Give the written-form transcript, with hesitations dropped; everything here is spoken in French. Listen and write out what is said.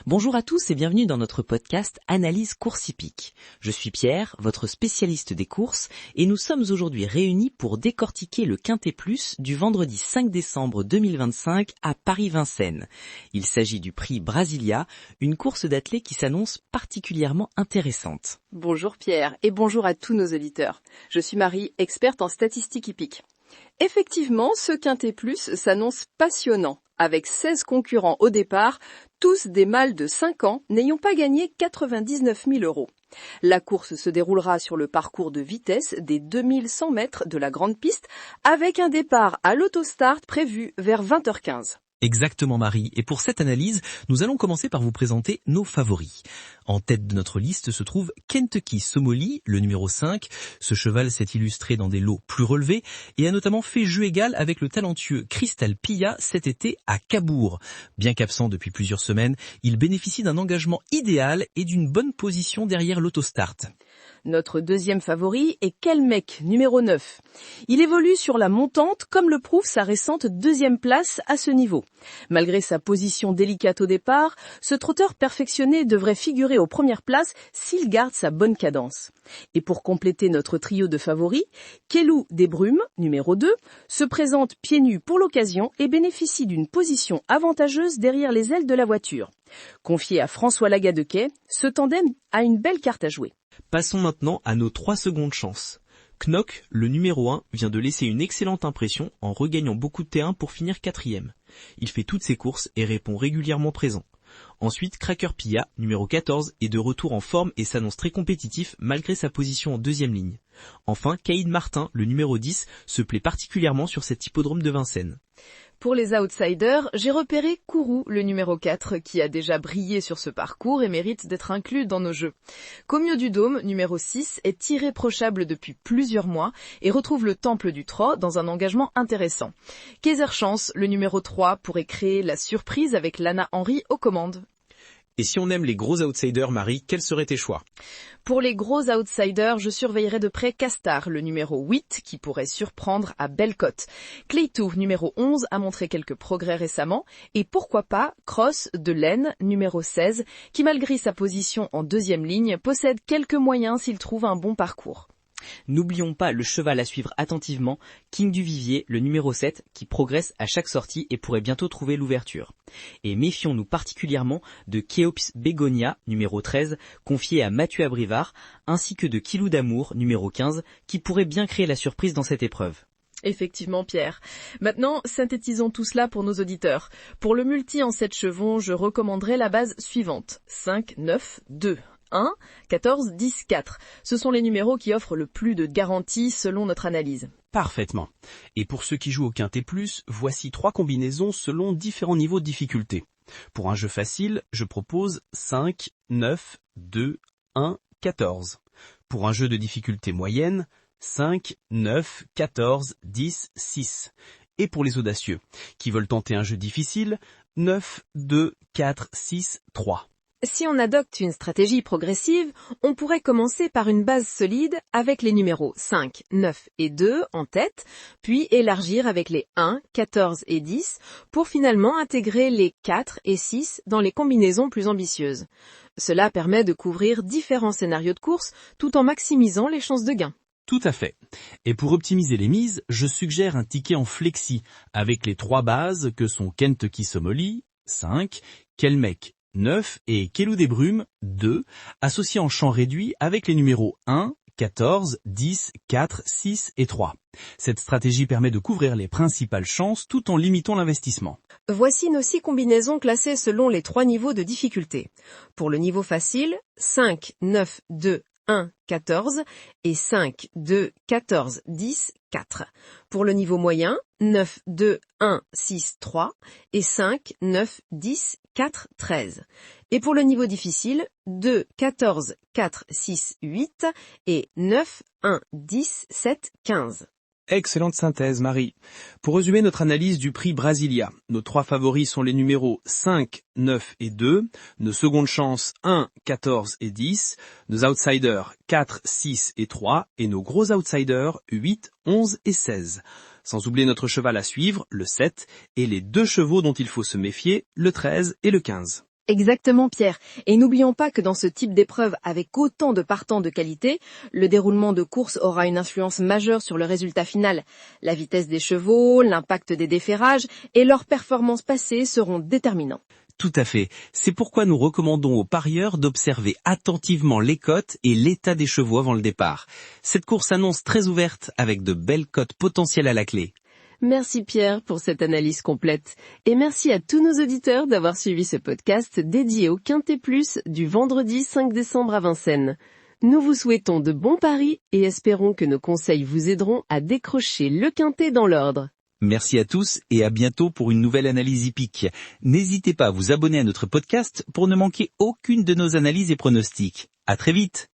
Bonjour à tous et bienvenue dans notre podcast Analyse course hippique. Je suis Pierre, votre spécialiste des courses, et nous sommes aujourd'hui réunis pour décortiquer le Quintet Plus du vendredi 5 décembre 2025 à Paris-Vincennes. Il s'agit du prix Brasilia, une course d'athlètes qui s'annonce particulièrement intéressante. Bonjour Pierre et bonjour à tous nos auditeurs. Je suis Marie, experte en statistique hippique. Effectivement, ce Quintet Plus s'annonce passionnant, avec 16 concurrents au départ, tous des mâles de 5 ans n'ayant pas gagné 99 000 €. La course se déroulera sur le parcours de vitesse des 2100 mètres de la grande piste, avec un départ à l'autostart prévu vers 20h15. Exactement Marie, et pour cette analyse, nous allons commencer par vous présenter nos favoris. En tête de notre liste se trouve Kentucky Somoli, le numéro 5. Ce cheval s'est illustré dans des lots plus relevés et a notamment fait jeu égal avec le talentueux Crystal Pia cet été à Cabourg. Bien qu'absent depuis plusieurs semaines, il bénéficie d'un engagement idéal et d'une bonne position derrière l'autostart. Notre deuxième favori est Kelmec, numéro 9. Il évolue sur la montante comme le prouve sa récente deuxième place à ce niveau. Malgré sa position délicate au départ, ce trotteur perfectionné devrait figurer aux premières places s'il garde sa bonne cadence. Et pour compléter notre trio de favoris, Kelou des Brumes, numéro 2, se présente pieds nus pour l'occasion et bénéficie d'une position avantageuse derrière les ailes de la voiture. Confié à François Lagadequet, ce tandem a une belle carte à jouer. Passons maintenant à nos 3 secondes chances. Knock, le numéro 1, vient de laisser une excellente impression en regagnant beaucoup de terrain pour finir 4e. Il fait toutes ses courses et répond régulièrement présent. Ensuite, Cracker Pia, numéro 14, est de retour en forme et s'annonce très compétitif malgré sa position en deuxième ligne. Enfin, Caïd Martin, le numéro 10, se plaît particulièrement sur cet hippodrome de Vincennes. Pour les outsiders, j'ai repéré Kourou, le numéro 4, qui a déjà brillé sur ce parcours et mérite d'être inclus dans nos jeux. Comio du Dôme, numéro 6, est irréprochable depuis plusieurs mois et retrouve le temple du trot dans un engagement intéressant. Kaiser Chance, le numéro 3, pourrait créer la surprise avec Lana Henry aux commandes. Et si on aime les gros outsiders, Marie, quels seraient tes choix ? Pour les gros outsiders, je surveillerai de près Castar, le numéro 8, qui pourrait surprendre à belle cote. Claytou, numéro 11, a montré quelques progrès récemment. Et pourquoi pas Cross de Laine, numéro 16, qui malgré sa position en deuxième ligne, possède quelques moyens s'il trouve un bon parcours. N'oublions pas le cheval à suivre attentivement, King du Vivier, le numéro 7, qui progresse à chaque sortie et pourrait bientôt trouver l'ouverture. Et méfions-nous particulièrement de Kéops Bégonia, numéro 13, confié à Mathieu Abrivard, ainsi que de Kilou d'Amour, numéro 15, qui pourrait bien créer la surprise dans cette épreuve. Effectivement, Pierre. Maintenant, synthétisons tout cela pour nos auditeurs. Pour le multi en 7 chevaux, je recommanderais la base suivante. 5, 9, 2. 1, 14, 10, 4. Ce sont les numéros qui offrent le plus de garanties selon notre analyse. Parfaitement. Et pour ceux qui jouent au Quintet Plus, voici 3 combinaisons selon différents niveaux de difficulté. Pour un jeu facile, je propose 5, 9, 2, 1, 14. Pour un jeu de difficulté moyenne, 5, 9, 14, 10, 6. Et pour les audacieux, qui veulent tenter un jeu difficile, 9, 2, 4, 6, 3. Si on adopte une stratégie progressive, on pourrait commencer par une base solide avec les numéros 5, 9 et 2 en tête, puis élargir avec les 1, 14 et 10 pour finalement intégrer les 4 et 6 dans les combinaisons plus ambitieuses. Cela permet de couvrir différents scénarios de course tout en maximisant les chances de gain. Tout à fait. Et pour optimiser les mises, je suggère un ticket en flexi avec les 3 bases que sont Kentucky Somoli, 5, Kelmec, 9 et Kelou des Brumes, 2, associés en champ réduit avec les numéros 1, 14, 10, 4, 6 et 3. Cette stratégie permet de couvrir les principales chances tout en limitant l'investissement. Voici nos 6 combinaisons classées selon les 3 niveaux de difficulté. Pour le niveau facile, 5, 9, 2, 1, 14 et 5, 2, 14, 10, 4. Pour le niveau moyen, 9, 2, 1, 6, 3 et 5, 9, 10, 4, 13. Et pour le niveau difficile, 2, 14, 4, 6, 8 et 9, 1, 10, 7, 15. Excellente synthèse, Marie. Pour résumer notre analyse du prix Brasilia, nos 3 favoris sont les numéros 5, 9 et 2, nos secondes chances 1, 14 et 10, nos outsiders 4, 6 et 3 et nos gros outsiders 8, 11 et 16. Sans oublier notre cheval à suivre, le 7, et les 2 chevaux dont il faut se méfier, le 13 et le 15. Exactement Pierre. Et n'oublions pas que dans ce type d'épreuve avec autant de partants de qualité, le déroulement de course aura une influence majeure sur le résultat final. La vitesse des chevaux, l'impact des déferrages et leurs performances passées seront déterminants. Tout à fait. C'est pourquoi nous recommandons aux parieurs d'observer attentivement les cotes et l'état des chevaux avant le départ. Cette course s'annonce très ouverte avec de belles cotes potentielles à la clé. Merci Pierre pour cette analyse complète. Et merci à tous nos auditeurs d'avoir suivi ce podcast dédié au Quintet Plus du vendredi 5 décembre à Vincennes. Nous vous souhaitons de bons paris et espérons que nos conseils vous aideront à décrocher le quintet dans l'ordre. Merci à tous et à bientôt pour une nouvelle analyse hippique. N'hésitez pas à vous abonner à notre podcast pour ne manquer aucune de nos analyses et pronostics. À très vite!